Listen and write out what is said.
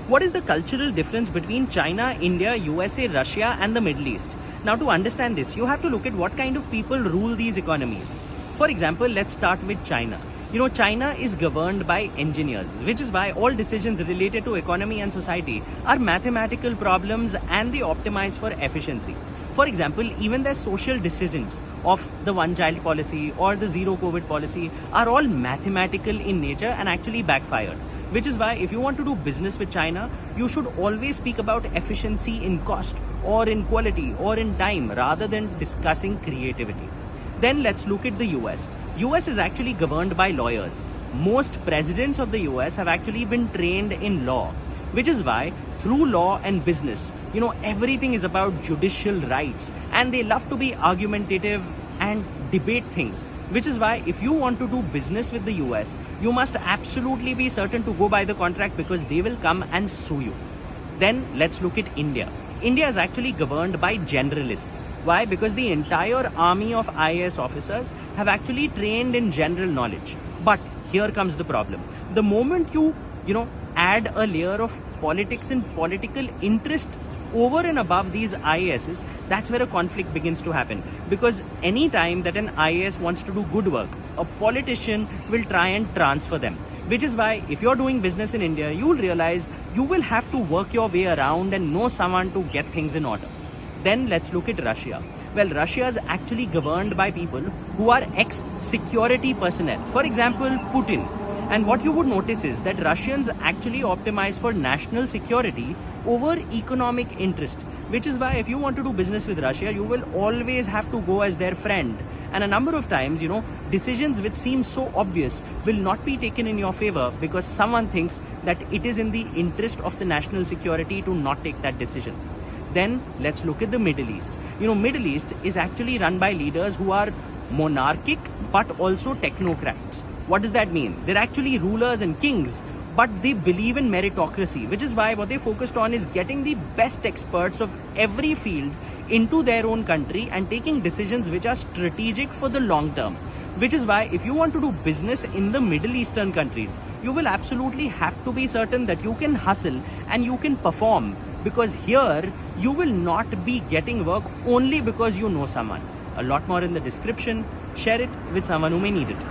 What is the cultural difference between China, India, USA, Russia and the Middle East? Now to understand this, you have to look at what kind of people rule these economies. For example, let's start with China. China is governed by engineers, which is why all decisions related to economy and society are mathematical problems and they optimize for efficiency. For example, even their social decisions of the one-child policy or the zero COVID policy are all mathematical in nature and actually backfired. Which is why if you want to do business with China, you should always speak about efficiency in cost or in quality or in time rather than discussing creativity. Then let's look at the US. US is actually governed by lawyers. Most presidents of the US have actually been trained in law, which is why through law and business, everything is about judicial rights and they love to be argumentative and debate things. Which is why if you want to do business with the US, you must absolutely be certain to go by the contract because they will come and sue you. Then let's look at India. India is actually governed by generalists. Why? Because the entire army of IAS officers have actually trained in general knowledge. But here comes the problem. The moment you add a layer of politics and political interest over and above these IASs, that's where a conflict begins to happen. Because any time that an IAS wants to do good work, a politician will try and transfer them. Which is why if you're doing business in India, you'll realize you will have to work your way around and know someone to get things in order. Then let's look at Russia. Well, Russia is actually governed by people who are ex-security personnel. For example, Putin. And what you would notice is that Russians actually optimize for national security over economic interest. Which is why if you want to do business with Russia, you will always have to go as their friend. And a number of times, decisions which seem so obvious will not be taken in your favor because someone thinks that it is in the interest of the national security to not take that decision. Then let's look at the Middle East. Middle East is actually run by leaders who are monarchic but also technocrats. What does that mean? They're actually rulers and kings, but they believe in meritocracy, which is why what they focused on is getting the best experts of every field into their own country and taking decisions which are strategic for the long term. Which is why if you want to do business in the Middle Eastern countries, you will absolutely have to be certain that you can hustle and you can perform, because here you will not be getting work only because you know someone. A lot more in the description. Share it with someone who may need it.